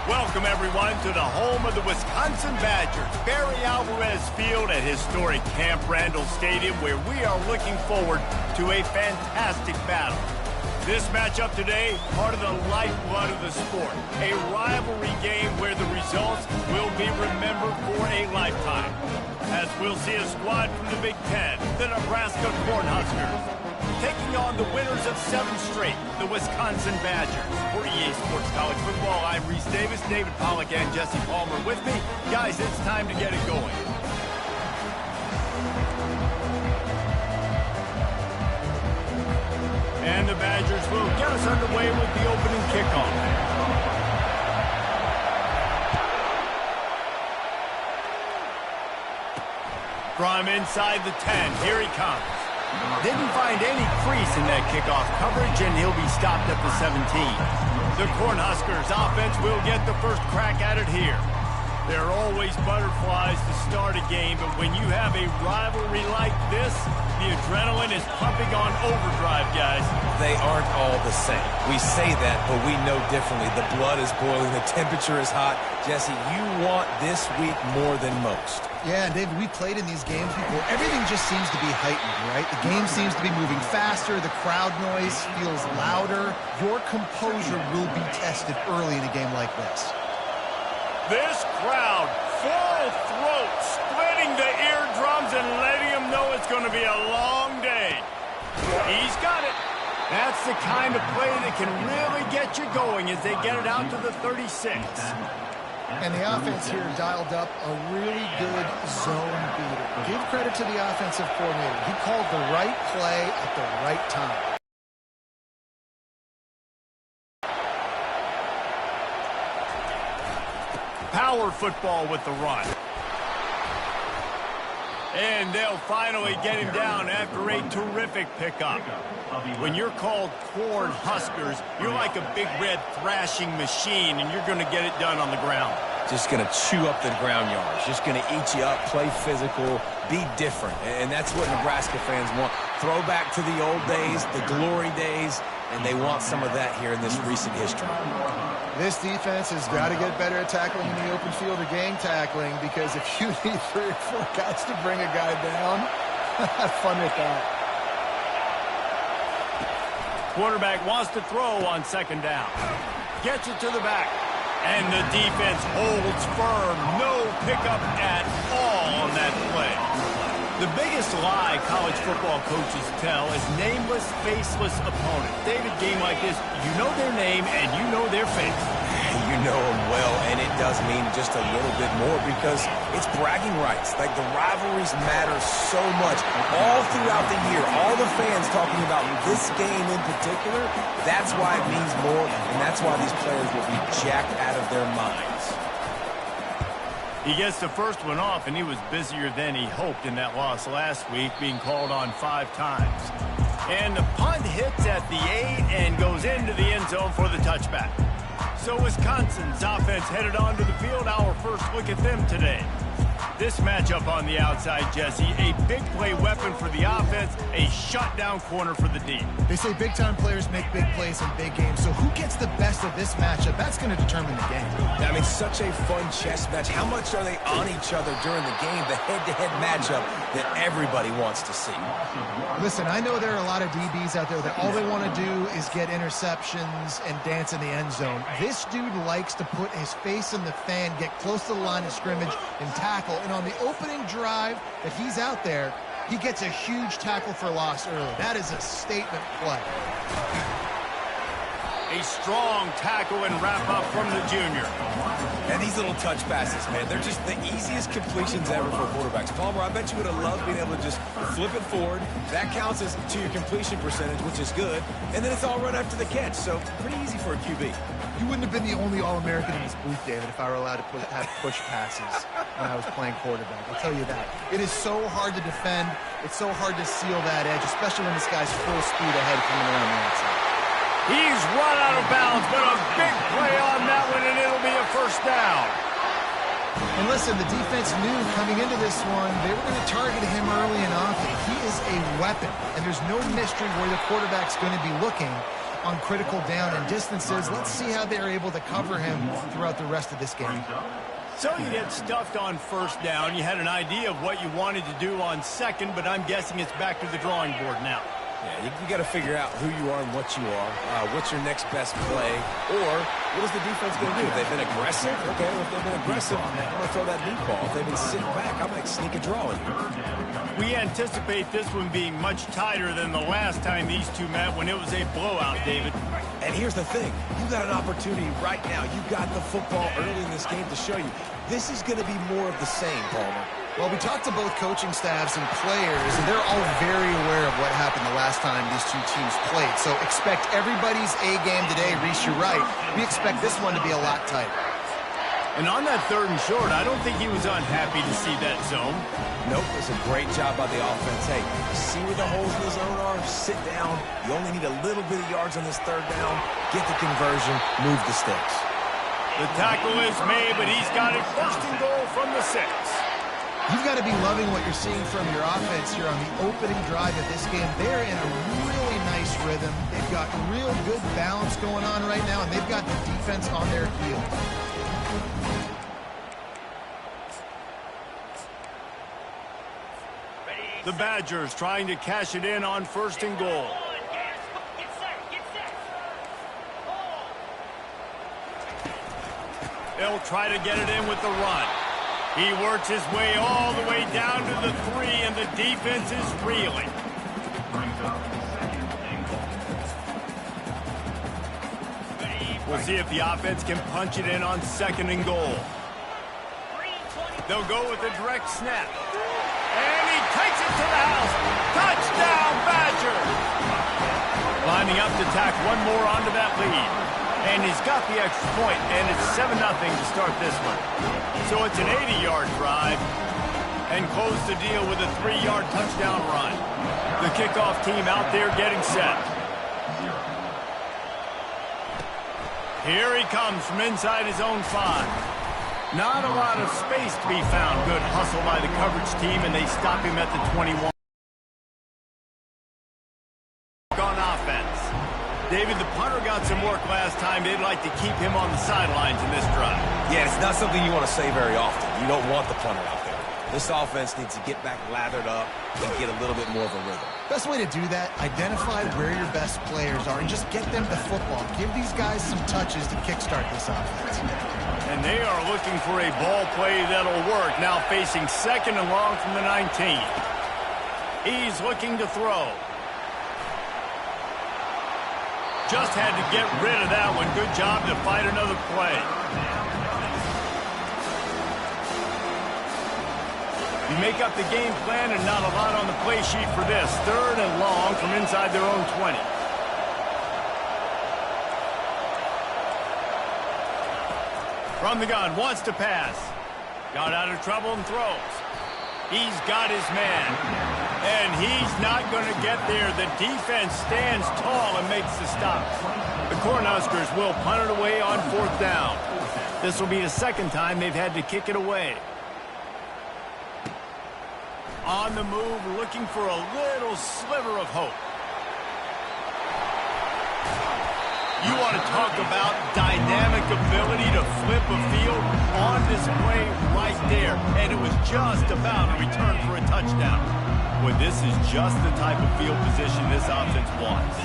Welcome, everyone, to the home of the Wisconsin Badgers, Barry Alvarez Field at historic Camp Randall Stadium, where we are looking forward to a fantastic battle. This matchup today, part of the lifeblood of the sport, a rivalry game where the results will be remembered for a lifetime. As we'll see a squad from the Big Ten, the Nebraska Cornhuskers, taking on the winners of 7 straight, the Wisconsin Badgers. For EA Sports College Football, I'm Reese Davis, David Pollack, and Jesse Palmer with me. Guys, it's time to get it going. And the Badgers will get us underway with the opening kickoff. From inside the 10, here he comes. Didn't find any crease in that kickoff coverage, and he'll be stopped at the 17. The Cornhuskers offense will get the first crack at it here. There are always butterflies to start a game, but when you have a rivalry like this, the adrenaline is pumping on overdrive, guys. They aren't all the same. We say that, but we know differently. The blood is boiling. The temperature is hot. Jesse, you want this week more than most. Yeah, and David, we played in these games before. Everything just seems to be heightened, right? The game seems to be moving faster. The crowd noise feels louder. Your composure will be tested early in a game like this. This crowd, full throat, splitting the eardrums and letting them know it's going to be a long day. He's got it. That's the kind of play that can really get you going as they get it out to the 36. And the offense here dialed up a really good zone beater. Give credit to the offensive coordinator. He called the right play at the right time. Power football with the run. And they'll finally get him down after a terrific pickup. When you're called Cornhuskers, you're like a big red thrashing machine, and you're going to get it done on the ground. Just going to chew up the ground yards. Just going to eat you up, play physical, be different. And that's what Nebraska fans want. Throw back to the old days, the glory days, and they want some of that here in this recent history. This defense has got to get better at tackling in the open field or gang tackling, because if you need 3 or 4 guys to bring a guy down, have fun with that. Quarterback wants to throw on second down. Gets it to the back. And the defense holds firm. No pickup at all on that play. The biggest lie college football coaches tell is nameless, faceless opponents. David, game like this, you know their name and you know their face. You know him well, and it does mean just a little bit more because it's bragging rights. Like, the rivalries matter so much all throughout the year. All the fans talking about this game in particular, that's why it means more, and that's why these players will be jacked out of their minds. He gets the first one off, and he was busier than he hoped in that loss last week, being called on 5 times. And the punt hits at the 8 and goes into the end zone for the touchback. So Wisconsin's offense headed onto the field. Our first look at them today. This matchup on the outside, Jesse, a big play weapon for the offense, a shutdown corner for the D. They say big-time players make big plays in big games, so who gets the best of this matchup? That's going to determine the game. I mean, such a fun chess match. How much are they on each other during the game, the head-to-head matchup that everybody wants to see? Listen, I know there are a lot of DBs out there that all they want to do is get interceptions and dance in the end zone. This dude likes to put his face in the fan, get close to the line of scrimmage, and tackle. And on the opening drive that he's out there, he gets a huge tackle for loss early. That is a statement play. A strong tackle and wrap-up from the junior. And these little touch passes, man, they're just the easiest completions ever for quarterbacks. Palmer, I bet you would have loved being able to just flip it forward. That counts as to your completion percentage, which is good. And then it's all run after the catch, so pretty easy for a QB. You wouldn't have been the only All-American in this booth, David, if I were allowed to have push passes when I was playing quarterback. I'll tell you that. It is so hard to defend. It's so hard to seal that edge, especially when this guy's full speed ahead coming around the outside. He's run out of bounds, but a big play on that one, and it'll be a first down. And listen, the defense knew coming into this one, they were going to target him early and often. He is a weapon, and there's no mystery where the quarterback's going to be looking on critical down and distances. Let's see how they're able to cover him throughout the rest of this game. So you get stuffed on first down. You had an idea of what you wanted to do on second, but I'm guessing it's back to the drawing board now. Yeah, you got to figure out who you are and what you are. What's your next best play? Or what is the defense going to do? If they've been aggressive, okay, well, if they've been aggressive, I'm going to throw that deep ball. If they've been sitting back, I might sneak a draw in here. We anticipate this one being much tighter than the last time these two met when it was a blowout, David. And here's the thing. You got an opportunity right now. You got the football early in this game to show you. This is going to be more of the same, Palmer. Well, we talked to both coaching staffs and players, and they're all very aware of what happened the last time these two teams played. So expect everybody's A game today. Reese, you're right. We expect this one to be a lot tighter. And on that 3rd and short, I don't think he was unhappy to see that zone. Nope, it's a great job by the offense. Hey, see where the holes in the zone are? Sit down. You only need a little bit of yards on this 3rd down. Get the conversion. Move the sticks. The tackle is made, but he's got it 1st and goal from the 6. You've got to be loving what you're seeing from your offense here on the opening drive of this game. They're in a really nice rhythm. They've got real good balance going on right now, and they've got the defense on their heels. The Badgers trying to cash it in on 1st and goal. They'll try to get it in with the run. He works his way all the way down to the 3, and the defense is reeling. We'll see if the offense can punch it in on 2nd and goal. They'll go with a direct snap. And he takes it to the house. Touchdown, Badgers! Lining up to tack one more onto that lead. And he's got the extra point, and it's 7-0 to start this one. So it's an 80-yard drive, and close the deal with a 3-yard touchdown run. The kickoff team out there getting set. Here he comes from inside his own 5. Not a lot of space to be found. Good hustle by the coverage team, and they stop him at the 21. On offense. David, the punter got some work last time. They'd like to keep him on the sidelines in this drive. Yeah, it's not something you want to say very often. You don't want the punter out there. This offense needs to get back lathered up and get a little bit more of a rhythm. Best way to do that, identify where your best players are and just get them the football. Give these guys some touches to kickstart this offense. And they are looking for a ball play that'll work. Now facing 2nd and long from the 19. He's looking to throw. Just had to get rid of that one. Good job to fight another play. You make up the game plan and not a lot on the play sheet for this. 3rd and long from inside their own 20. From the gun, wants to pass. Got out of trouble and throws. He's got his man. And he's not going to get there. The defense stands tall and makes the stop. The Cornhuskers will punt it away on 4th down. This will be the 2nd time they've had to kick it away. On the move, looking for a little sliver of hope. You want to talk about dynamic ability to flip a field on display right there. And it was just about a return for a touchdown. Well, this is just the type of field position this offense wants.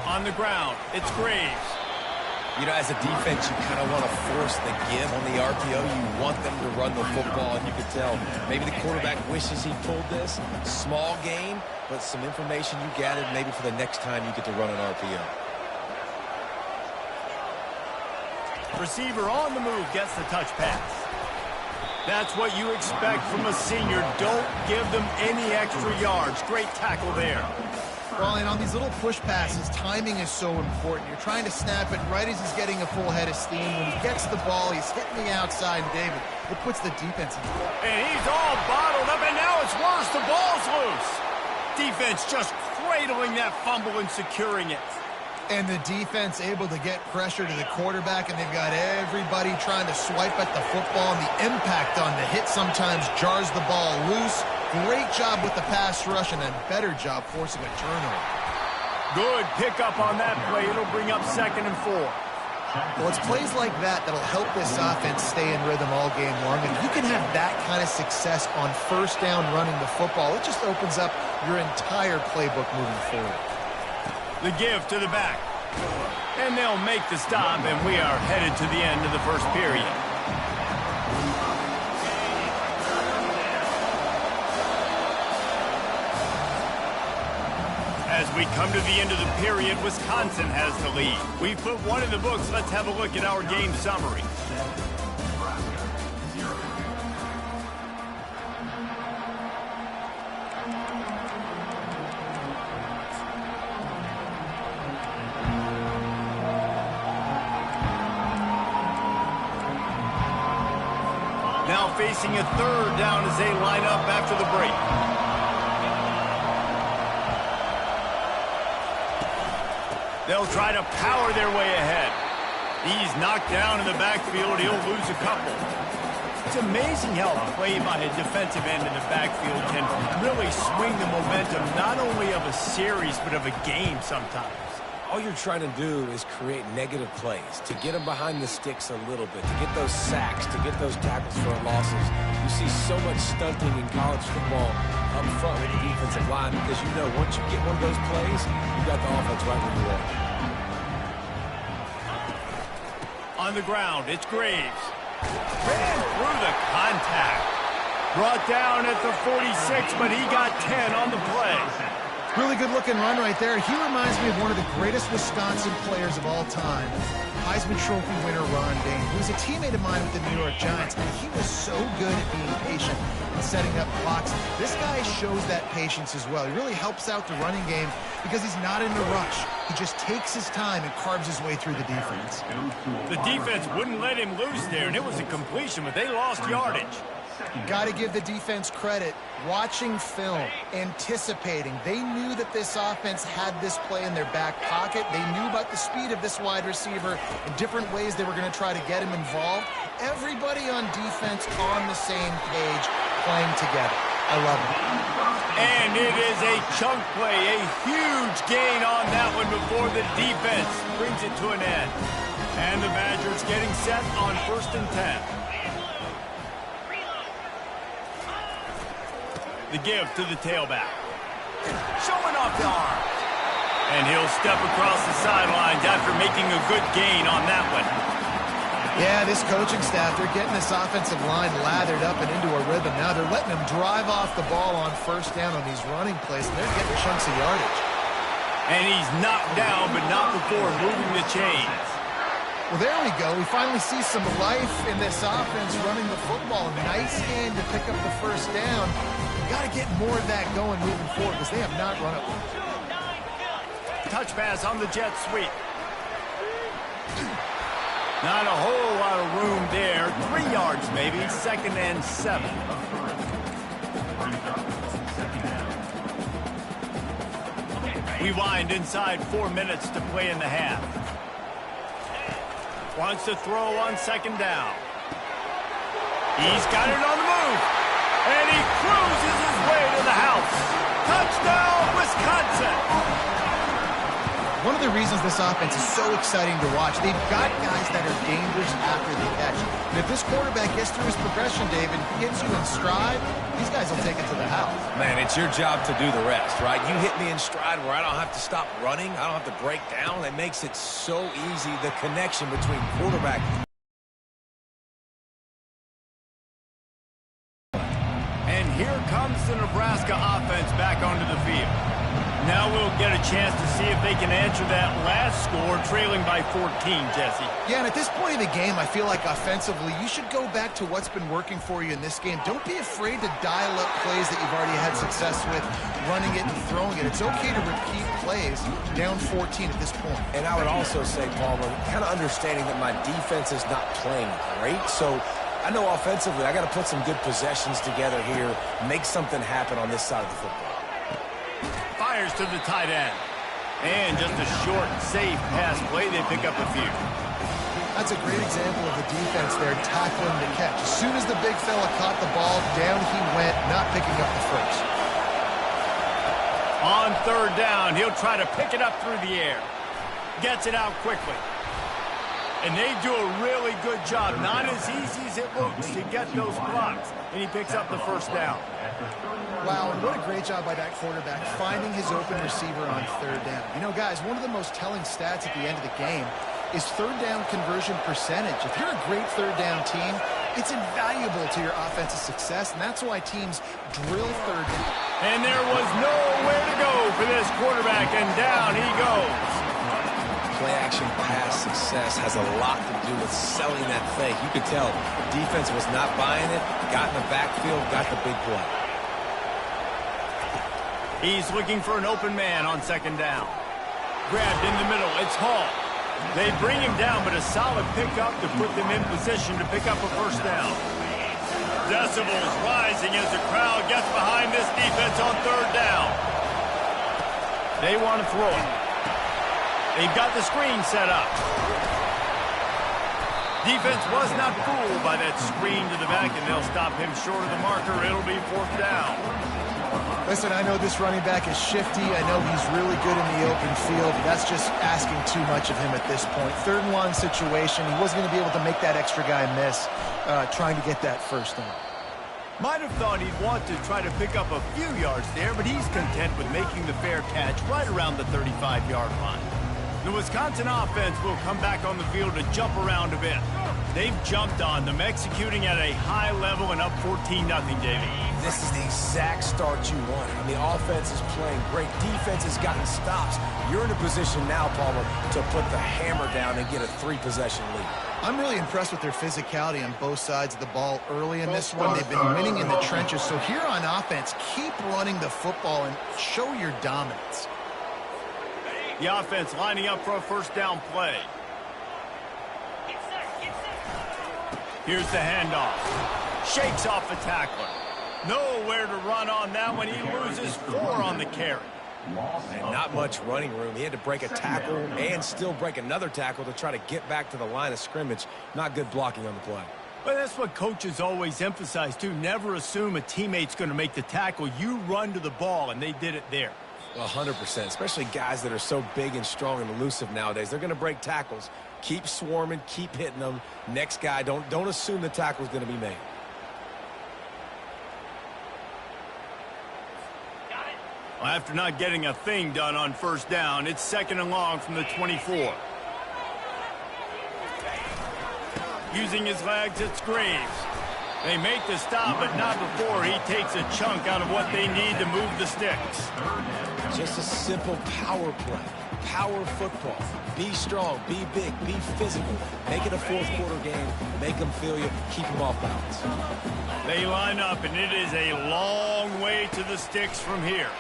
On the ground, it's Graves. You know, as a defense, you kind of want to force the give on the RPO. You want them to run the football, and you can tell maybe the quarterback wishes he pulled this. Small gain, but some information you gathered maybe for the next time you get to run an RPO. Receiver on the move gets the touch pass. That's what you expect from a senior. Don't give them any extra yards. Great tackle there. Well, and on these little push passes, timing is so important. You're trying to snap it right as he's getting a full head of steam. When he gets the ball, he's hitting the outside, and David, it puts the defense in. And he's all bottled up, and now it's worse. The ball's loose. Defense just cradling that fumble and securing it. And the defense able to get pressure to the quarterback, and they've got everybody trying to swipe at the football, and the impact on the hit sometimes jars the ball loose. Great job with the pass rush, and a better job forcing a turnover. Good pickup on that play. It'll bring up 2nd and 4. Well, it's plays like that that'll help this offense stay in rhythm all game long. And you can have that kind of success on 1st down running the football. It just opens up your entire playbook moving forward. The give to the back. And they'll make the stop, and we are headed to the end of the 1st period. As we come to the end of the period, Wisconsin has the lead. We've put one in the books. Let's have a look at our game summary. Now facing a 3rd down as they line up after the break. They'll try to power their way ahead. He's knocked down in the backfield. He'll lose a couple. It's amazing how a play by a defensive end in the backfield can really swing the momentum, not only of a series, but of a game sometimes. All you're trying to do is create negative plays, to get them behind the sticks a little bit, to get those sacks, to get those tackles for losses. You see so much stunting in college football up front with the defensive line because you know once you get one of those plays, you got the offense right where you want. On the ground, it's Graves. Ran through the contact. Brought down at the 46, but he got 10 on the play. Really good-looking run right there. He reminds me of one of the greatest Wisconsin players of all time, Heisman Trophy winner Ron Dayne, who was a teammate of mine with the New York Giants, and he was so good at being patient and setting up blocks. This guy shows that patience as well. He really helps out the running game because he's not in a rush. He just takes his time and carves his way through the defense. The defense wouldn't let him loose there, and it was a completion, but they lost yardage. Got to give the defense credit. Watching film, anticipating. They knew that this offense had this play in their back pocket. They knew about the speed of this wide receiver and different ways they were going to try to get him involved. Everybody on defense on the same page, playing together. I love it. And it is a chunk play, a huge gain on that one before the defense brings it to an end. And the Badgers getting set on 1st and 10. The give to the tailback. Showing off the arm. And he'll step across the sidelines after making a good gain on that one. Yeah, this coaching staff, they're getting this offensive line lathered up and into a rhythm. Now they're letting them drive off the ball on 1st down on these running plays, and they're getting chunks of yardage. And he's knocked down, but not before moving the chains. Well, there we go. We finally see some life in this offense running the football. Nice game to pick up the first down. We've got to get more of that going moving forward because they have not run it. Touch pass on the jet sweep. Not a whole lot of room there. 3 yards maybe. 2nd and 7. We wind inside 4 minutes to play in the half. Wants to throw on 2nd down. He's got it on the move. And he cruises his way to the house. Touchdown, Wisconsin! One of the reasons this offense is so exciting to watch, they've got guys that are dangerous after the catch. And if this quarterback gets through his progression, David, gets you in stride, these guys will take it to the house. Man, it's your job to do the rest, right? You hit me in stride where I don't have to stop running. I don't have to break down. It makes it so easy, the connection between quarterback. And here comes the Nebraska offense back onto the field. Now we'll get a chance to see if they can answer that last score, trailing by 14, Jesse. Yeah, and at this point in the game, I feel like offensively, you should go back to what's been working for you in this game. Don't be afraid to dial up plays that you've already had success with, running it and throwing it. It's okay to repeat plays down 14 at this point. And I would also say, Palmer, kind of understanding that my defense is not playing great, so I know offensively I got to put some good possessions together here, make something happen on this side of the football. Fires to the tight end. And just a short, safe pass play. They pick up a few. That's a great example of the defense there tackling the catch. As soon as the big fella caught the ball, down he went, not picking up the first. On 3rd down, he'll try to pick it up through the air. Gets it out quickly. And they do a really good job. Not as easy as it looks to get those blocks. And he picks up the first down. Wow, and what a great job by that quarterback, finding his open receiver on 3rd down. You know, guys, one of the most telling stats at the end of the game is 3rd down conversion percentage. If you're a great 3rd down team, it's invaluable to your offensive success, and that's why teams drill 3rd down. And there was nowhere to go for this quarterback, and down he goes. Play-action pass success has a lot to do with selling that fake. You could tell defense was not buying it, got in the backfield, got the big play. He's looking for an open man on 2nd down. Grabbed in the middle. It's Hall. They bring him down, but a solid pickup to put them in position to pick up a first down. Decibels rising as the crowd gets behind this defense on 3rd down. They want to throw it. They've got the screen set up. Defense was not fooled by that screen to the back, and they'll stop him short of the marker. It'll be 4th down. Listen, I know this running back is shifty. I know he's really good in the open field, but that's just asking too much of him at this point. 3rd and 1 situation. He wasn't going to be able to make that extra guy miss trying to get that first down. Might have thought he'd want to try to pick up a few yards there, but he's content with making the fair catch right around the 35-yard line. The Wisconsin offense will come back on the field to jump around a bit. They've jumped on them, executing at a high level and up 14-0, Davey. This is the exact start you want. I mean, the offense is playing great. Defense has gotten stops. You're in a position now, Palmer, to put the hammer down and get a 3-possession lead. I'm really impressed with their physicality on both sides of the ball early in this one. They've been winning in the trenches. So here on offense, keep running the football and show your dominance. The offense lining up for a first down play. Here's the handoff. Shakes off the tackler. Nowhere to run on that one. He loses 4 on the carry. And not much running room. He had to break a tackle and still break another tackle to try to get back to the line of scrimmage. Not good blocking on the play. But that's what coaches always emphasize, too. Never assume a teammate's going to make the tackle. You run to the ball, and they did it there. 100%, especially guys that are so big and strong and elusive nowadays. They're going to break tackles. Keep swarming, keep hitting them. Next guy, don't assume the tackle's going to be made. Well, after not getting a thing done on first down, it's 2nd and long from the 24. Using his legs, it's Graves. They make the stop, but not before he takes a chunk out of what they need to move the sticks. Just a simple power play. Power football. Be strong, be big, be physical. Make it a fourth quarter game. Make them feel you. Keep them off balance. They line up, and it is a long way to the sticks from here.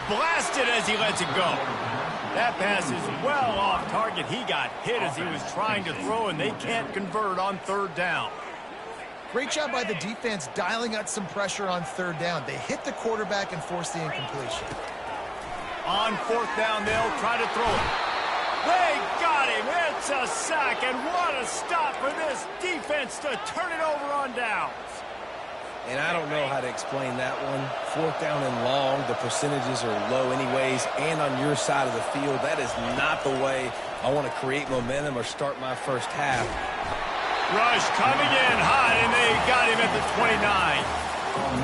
Blasted as he lets it go. That pass is well off target. He got hit as he was trying to throw, and they can't convert on third down. Great job by the defense dialing out some pressure on third down. They hit the quarterback and forced the incompletion. On fourth down, they'll try to throw it. They got him. It's a sack, and what a stop for this defense to turn it over on downs. And I don't know how to explain that one. Fourth down and long, the percentages are low anyways, and on your side of the field, that is not the way I want to create momentum or start my first half. Rush coming in hot, and they got him at the 29.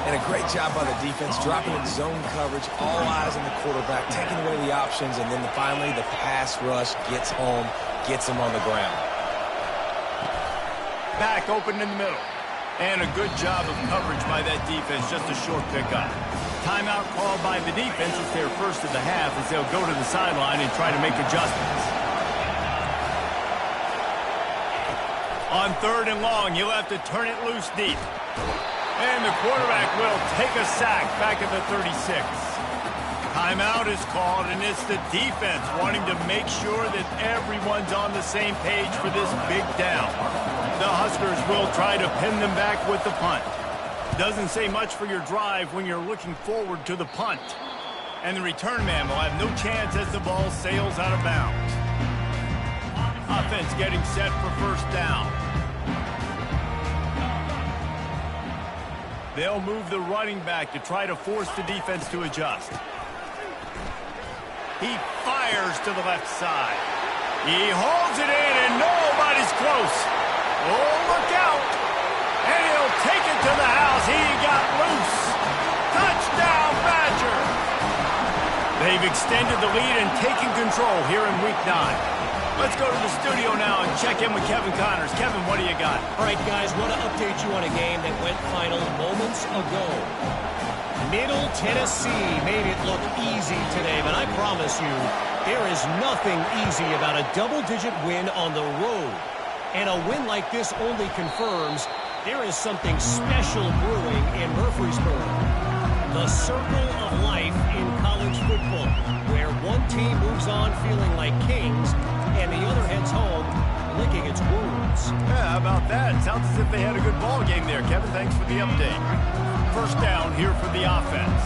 And a great job by the defense, dropping in zone coverage, all eyes on the quarterback, taking away the options, and then finally the pass rush gets home, gets him on the ground. Back open in the middle. And a good job of coverage by that defense, just a short pickup. Timeout called by the defense. It's their first of the half as they'll go to the sideline and try to make adjustments. On third and long, you'll have to turn it loose deep. And the quarterback will take a sack back at the 36. Timeout is called, and it's the defense wanting to make sure that everyone's on the same page for this big down. The Huskers will try to pin them back with the punt. Doesn't say much for your drive when you're looking forward to the punt. And the return man will have no chance as the ball sails out of bounds. Offense getting set for first down. They'll move the running back to try to force the defense to adjust. He fires to the left side. He holds it in, and nobody's close. Oh, look out. And he'll take it to the house. He got loose. Touchdown, Badger. They've extended the lead and taken control here in Week 9. Let's go to the studio now and check in with Kevin Connors. Kevin, what do you got? All right, guys, want to update you on a game that went final moments ago. Middle Tennessee made it look easy today, but I promise you, there is nothing easy about a double-digit win on the road. And a win like this only confirms there is something special brewing in Murfreesboro. The circle of life in college football, where one team moves on feeling like kings, and the other heads home licking its wounds. Yeah, how about that? Sounds as if they had a good ball game there. Kevin, thanks for the update. First down here for the offense.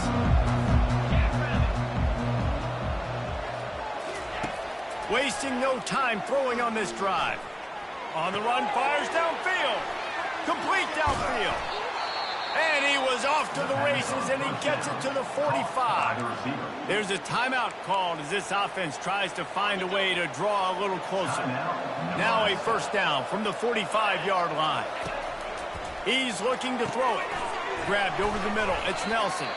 Wasting no time throwing on this drive. On the run, fires downfield. Complete downfield. And he was off to the races, and he gets it to the 45. There's a timeout called as this offense tries to find a way to draw a little closer. Now a first down from the 45-yard line. He's looking to throw it. Grabbed over the middle. It's Nelson.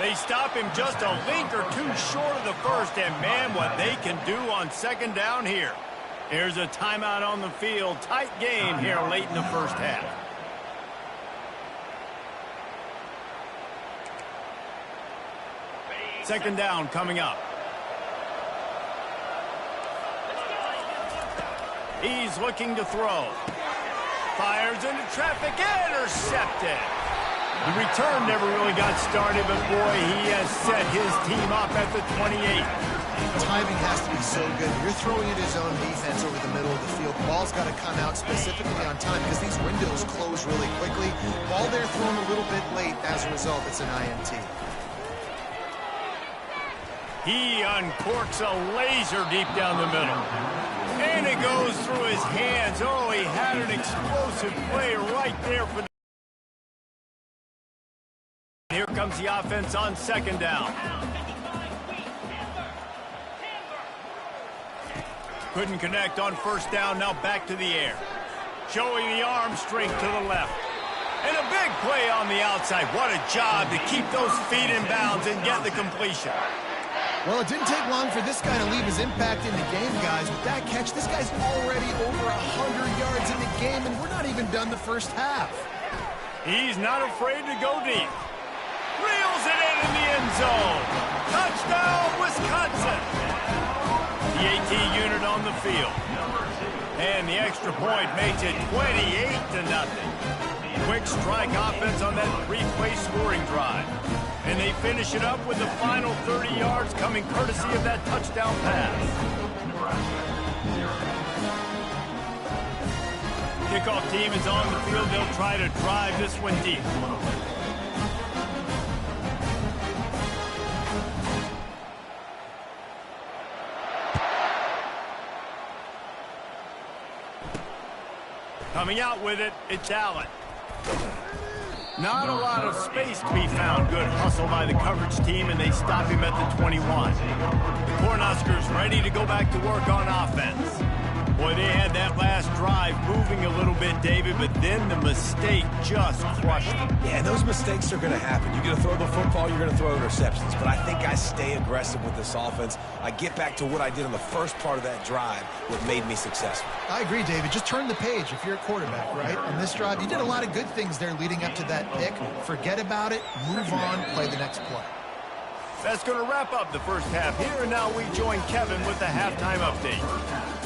They stop him just a link or two short of the first, and man, what they can do on second down here. There's a timeout on the field. Tight game here late in the first half. Second down coming up. He's looking to throw. Fires into traffic. Intercepted. The return never really got started, but boy, he has set his team up at the 28. Timing has to be so good. You're throwing at his own defense over the middle of the field. The ball's got to come out specifically on time because these windows close really quickly. Ball there thrown a little bit late. As a result, it's an INT. He uncorks a laser deep down the middle. And it goes through his hands. Oh, he had an explosive play right there for the... Here comes the offense on second down. Couldn't connect on first down. Now back to the air. Showing the arm strength to the left. And a big play on the outside. What a job to keep those feet in bounds and get the completion. Well, it didn't take long for this guy to leave his impact in the game, guys. With that catch, this guy's already over 100 yards in the game, and we're not even done the first half. He's not afraid to go deep. Reels it in the end zone. Touchdown, Wisconsin. The AT unit on the field. And the extra point makes it 28-0. Quick strike offense on that three-play scoring drive. And they finish it up with the final 30 yards coming courtesy of that touchdown pass. Kickoff team is on the field. They'll try to drive this one deep. Coming out with it, it's Allen. Not a lot of space to be found. Good hustle by the coverage team, and they stop him at the 21. The Cornhuskers ready to go back to work on offense. Boy, they had that last drive moving a little bit, David, but then the mistake just crushed them. Yeah, and those mistakes are going to happen. You're going to throw the football, you're going to throw interceptions. But I think I stay aggressive with this offense. I get back to what I did on the first part of that drive, what made me successful. I agree, David. Just turn the page if you're a quarterback, right? On this drive, you did a lot of good things there leading up to that pick. Forget about it, move on, play the next play. That's going to wrap up the first half here. And now we join Kevin with the halftime update.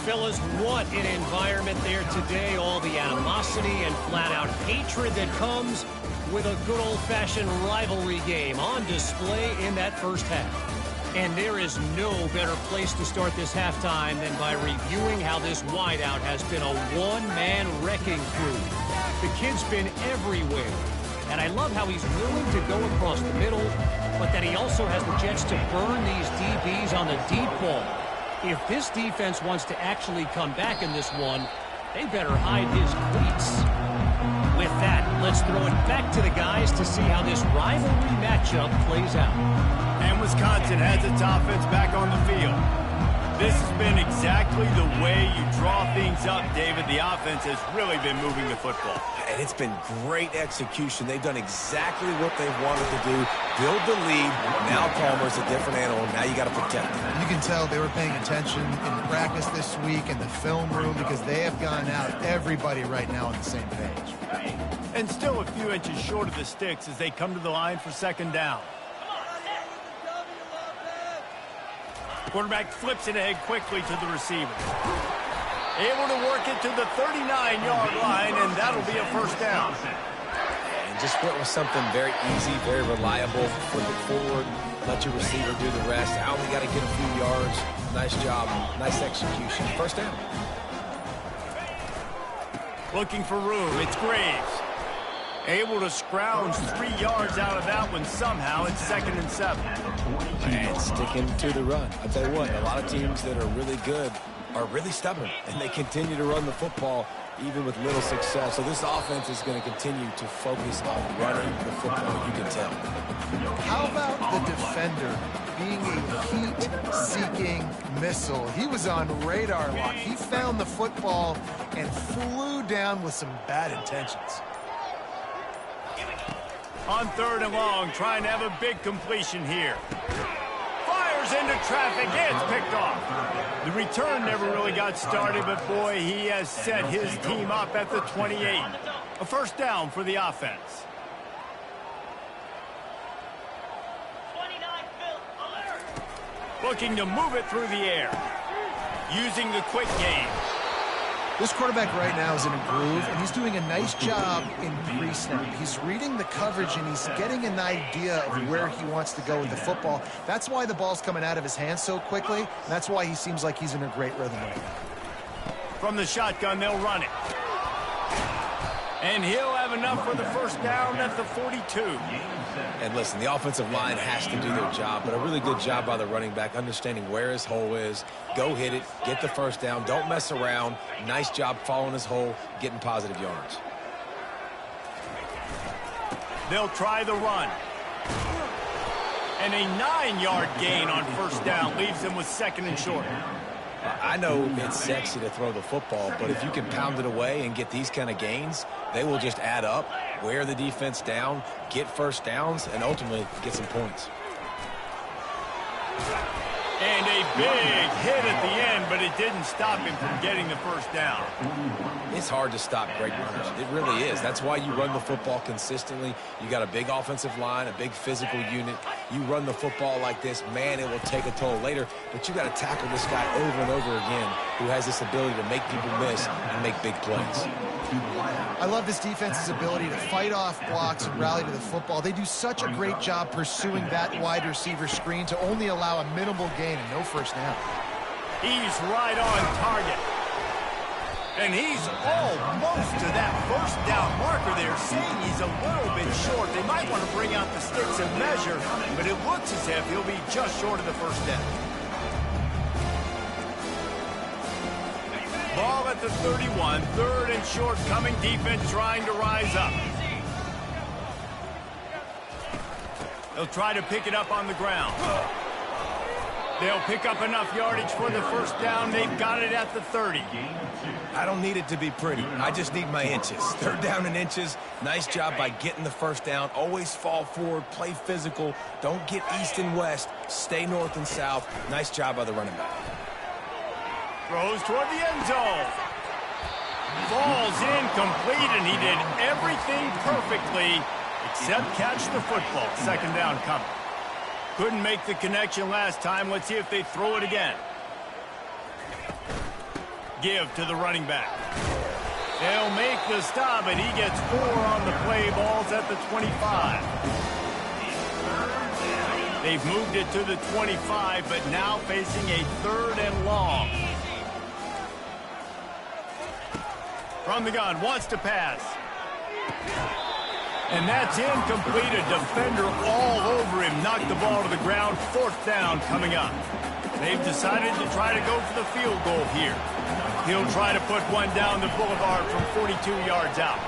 Fellas, what an environment there today. All the animosity and flat-out hatred that comes with a good old-fashioned rivalry game on display in that first half. And there is no better place to start this halftime than by reviewing how this wideout has been a one-man wrecking crew. The kid's been everywhere. And I love how he's willing to go across the middle, but that he also has the jets to burn these DBs on the deep ball. If this defense wants to actually come back in this one, they better hide his cleats. With that, let's throw it back to the guys to see how this rivalry matchup plays out. And Wisconsin has its offense back on the field. This has been exactly the way you draw things up, David. The offense has really been moving the football. And it's been great execution. They've done exactly what they've wanted to do. Build the lead. Now Palmer's a different animal. Now you got to protect him. You can tell they were paying attention in practice this week in the film room because they have gone out, everybody right now on the same page. And still a few inches short of the sticks as they come to the line for second down. Quarterback flips it ahead quickly to the receiver. Able to work it to the 39-yard line, and that'll be a first down. And just went with something very easy, very reliable. Flip it forward, let your receiver do the rest. I only got to get a few yards. Nice job, nice execution. First down. Looking for room, it's Graves. Able to scrounge 3 yards out of that one somehow. It's 2nd and 7. And sticking to the run. I'll tell you what, a lot of teams that are really good are really stubborn, and they continue to run the football even with little success. So this offense is going to continue to focus on running the football, you can tell. How about the defender being a heat-seeking missile? He was on radar lock. He found the football and flew down with some bad intentions. On 3rd and long, trying to have a big completion here. Fires into traffic, it's picked off. The return never really got started, but boy, he has set his team up at the 28. A first down for the offense. Looking to move it through the air. Using the quick game. This quarterback right now is in a groove, and he's doing a nice job in pre-snap. He's reading the coverage, and he's getting an idea of where he wants to go with the football. That's why the ball's coming out of his hands so quickly, and that's why he seems like he's in a great rhythm right now. From the shotgun, they'll run it. And he'll have enough for the first down at the 42. And listen, the offensive line has to do their job, but a really good job by the running back, understanding where his hole is. Go hit it, get the first down, don't mess around. Nice job following his hole, getting positive yards. They'll try the run. And a 9-yard gain on first down leaves them with 2nd and short. I know it's sexy to throw the football, but if you can pound it away and get these kind of gains, they will just add up, wear the defense down, get first downs, and ultimately get some points. And a big hit at the end, but it didn't stop him from getting the first down. It's hard to stop great runners. It really is. That's why you run the football consistently. You got a big offensive line, a big physical unit. You run the football like this, man, it will take a toll later. But you got to tackle this guy over and over again who has this ability to make people miss and make big plays. I love this defense's ability to fight off blocks and rally to the football. They do such a great job pursuing that wide receiver screen to only allow a minimal gain and no first down. He's right on target. And he's almost to that first down marker there, saying he's a little bit short. They might want to bring out the sticks and measure, but it looks as if he'll be just short of the first down. Ball at the 31, third and short, coming defense trying to rise up. They'll try to pick it up on the ground. They'll pick up enough yardage for the first down. They've got it at the 30. I don't need it to be pretty. I just need my inches. Third down in inches. Nice job by getting the first down. Always fall forward, play physical. Don't get east and west. Stay north and south. Nice job by the running back. Throws toward the end zone. Falls incomplete, and he did everything perfectly except catch the football. Second down coming. Couldn't make the connection last time. Let's see if they throw it again. Give to the running back. They'll make the stop, and he gets 4 on the play. Ball's at the 25. They've moved it to the 25, but now facing a third and long. From the gun, wants to pass. And that's incomplete. A defender all over him. Knocked the ball to the ground. Fourth down coming up. They've decided to try to go for the field goal here. He'll try to put one down the boulevard from 42 yards out.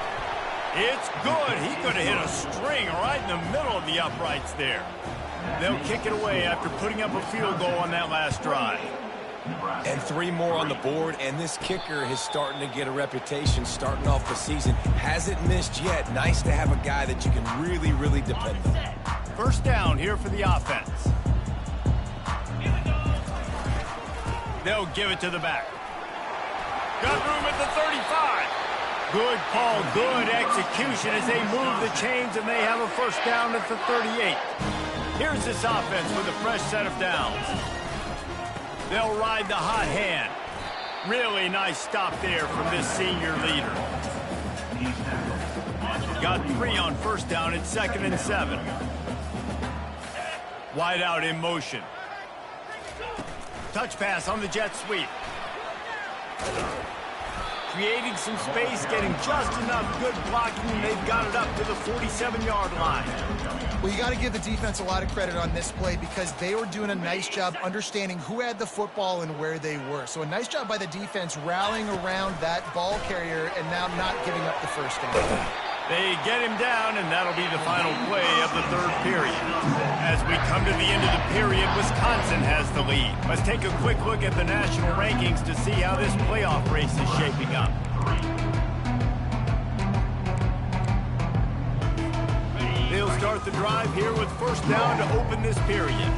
It's good. He could have hit a string right in the middle of the uprights there. They'll kick it away after putting up a field goal on that last drive. And 3 more on the board, and this kicker is starting to get a reputation starting off the season. Hasn't missed yet. Nice to have a guy that you can really, really depend on. First down here for the offense. They'll give it to the back. Got room at the 35. Good call, good execution as they move the chains, and they have a first down at the 38. Here's this offense with a fresh set of downs. They'll ride the hot hand. Really nice stop there from this senior leader. Got 3 on first down. It's 2nd and 7. Wide out in motion. Touch pass on the jet sweep. Creating some space, getting just enough good blocking, and they've got it up to the 47-yard line. Well, you got to give the defense a lot of credit on this play because they were doing a nice job understanding who had the football and where they were. So a nice job by the defense rallying around that ball carrier and now not giving up the first down. They get him down, and that'll be the final play of the third period. As we come to the end of the period, Wisconsin has the lead. Let's take a quick look at the national rankings to see how this playoff race is shaping up. They'll start the drive here with first down to open this period.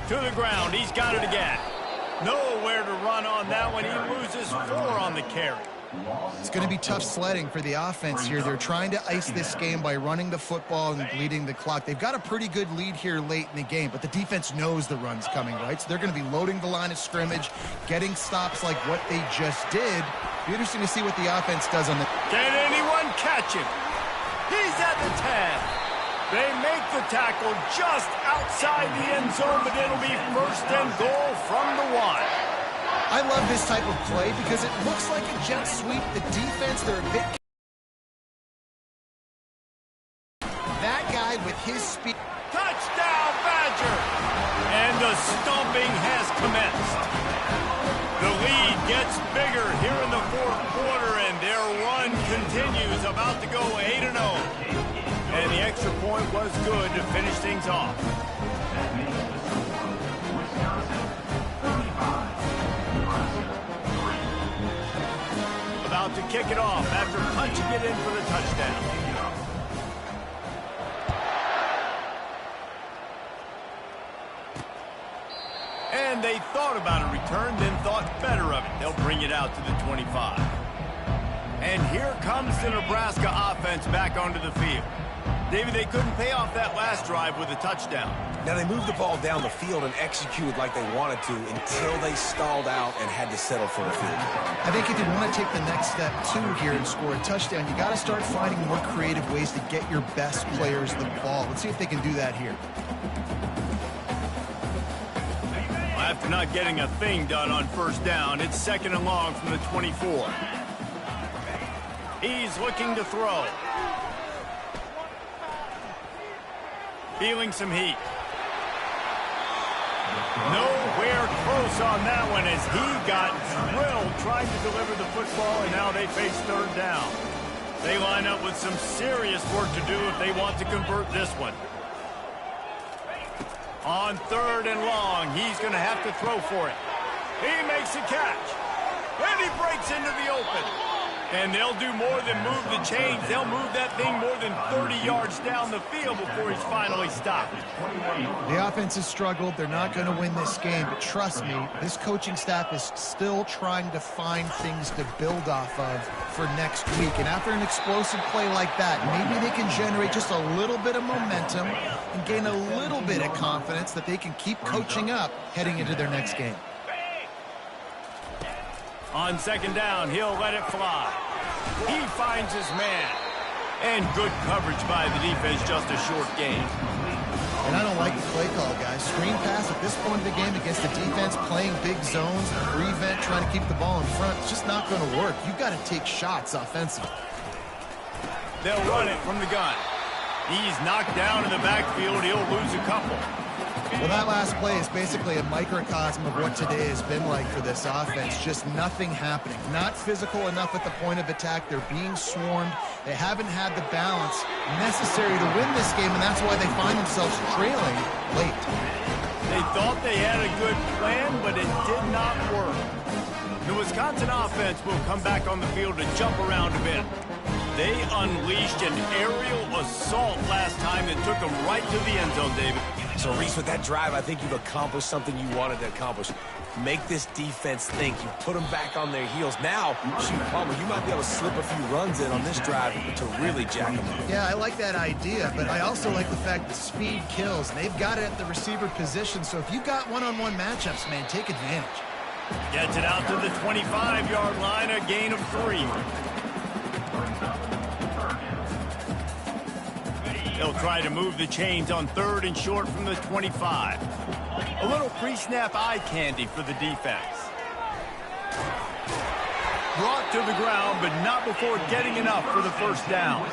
To the ground, he's got it again. Nowhere to run on that one. He loses 4 on the carry. It's going to be tough sledding for the offense here. They're trying to ice this game by running the football and bleeding the clock. They've got a pretty good lead here late in the game, but the defense knows the run's coming, right? So they're going to be loading the line of scrimmage, getting stops like what they just did. Be interesting to see what the offense does on the... Can anyone catch him? He's at the 10. They make the tackle just outside the end zone, but it'll be first and goal from the 1. I love this type of play because it looks like a jet sweep. The defense, they're a bit... That guy with his speed... Touchdown, Badger! And the stomping has commenced. The lead gets bigger here in the fourth quarter, and their run continues, about to go 8-0. And the extra point was good to finish things off. About to kick it off after punching it in for the touchdown. And they thought about a return, then thought better of it. They'll bring it out to the 25. And here comes the Nebraska offense back onto the field. David, they couldn't pay off that last drive with a touchdown. Now, they moved the ball down the field and executed like they wanted to until they stalled out and had to settle for a field goal. I think if you want to take the next step, too, here and score a touchdown, you got to start finding more creative ways to get your best players the ball. Let's see if they can do that here. After not getting a thing done on first down, it's 2nd and long from the 24. He's looking to throw. Feeling some heat. Nowhere close on that one as he got drilled trying to deliver the football, and now they face 3rd down. They line up with some serious work to do if they want to convert this one. On 3rd and long, he's going to have to throw for it. He makes a catch. And he breaks into the open. And they'll do more than move the chains. They'll move that thing more than 30 yards down the field before he's finally stopped. The offense has struggled. They're not going to win this game. But trust me, this coaching staff is still trying to find things to build off of for next week. And after an explosive play like that, maybe they can generate just a little bit of momentum and gain a little bit of confidence that they can keep coaching up heading into their next game. On 2nd down, he'll let it fly. He finds his man. And good coverage by the defense, just a short gain. And I don't like the play call, guys. Screen pass at this point of the game against the defense playing big zones, prevent, trying to keep the ball in front. It's just not going to work. You've got to take shots offensively. They'll run it from the gun. He's knocked down in the backfield. He'll lose a couple. Well, that last play is basically a microcosm of what today has been like for this offense. Just nothing happening. Not physical enough at the point of attack. They're being swarmed. They haven't had the balance necessary to win this game, and that's why they find themselves trailing late. They thought they had a good plan, but it did not work. The Wisconsin offense will come back on the field to jump around a bit. They unleashed an aerial assault last time that took them right to the end zone, David. So, Reese, with that drive, I think you've accomplished something you wanted to accomplish. Make this defense think. You put them back on their heels. Now, shoot, Palmer, you might be able to slip a few runs in on this drive to really jack them up. Yeah, I like that idea, but I also like the fact that speed kills. And they've got it at the receiver position, so if you've got one-on-one matchups, man, take advantage. Gets it out to the 25-yard line, a gain of 3. They'll try to move the chains on 3rd and short from the 25. A little pre-snap eye candy for the defense. Brought to the ground, but not before getting enough for the first down.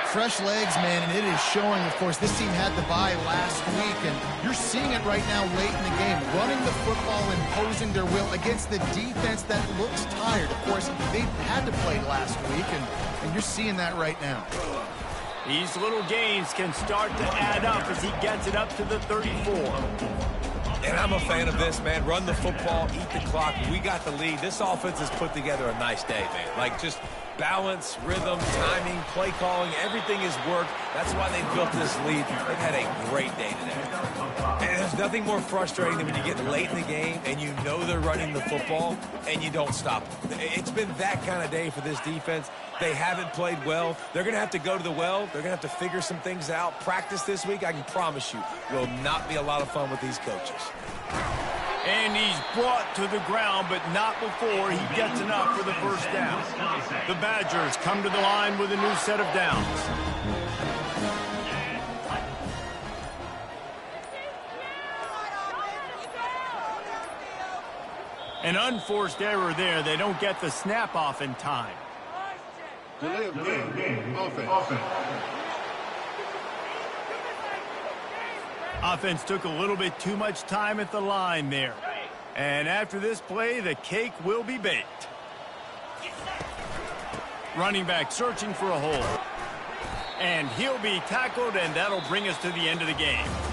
Fresh legs, man, and it is showing, of course. This team had the bye last week, and you're seeing it right now late in the game. Running the football, imposing their will against the defense that looks tired. Of course, they had to play last week, and you're seeing that right now. These little gains can start to add up as he gets it up to the 34. And I'm a fan of this, man. Run the football, eat the clock. We got the lead. This offense has put together a nice day, man. Like, just balance, rhythm, timing, play calling, everything has worked. That's why they built this lead. They've had a great day today. And there's nothing more frustrating than when you get late in the game and you know they're running the football and you don't stop them. It's been that kind of day for this defense. They haven't played well. They're going to have to go to the well. They're going to have to figure some things out. Practice this week, I can promise you, will not be a lot of fun with these coaches. And he's brought to the ground, but not before he gets enough for the first down. The Badgers come to the line with a new set of downs. An unforced error there. They don't get the snap off in time. Delay of game. Offense. Offense took a little bit too much time at the line there. And after this play, the cake will be baked. Running back searching for a hole. And he'll be tackled, and that'll bring us to the end of the game.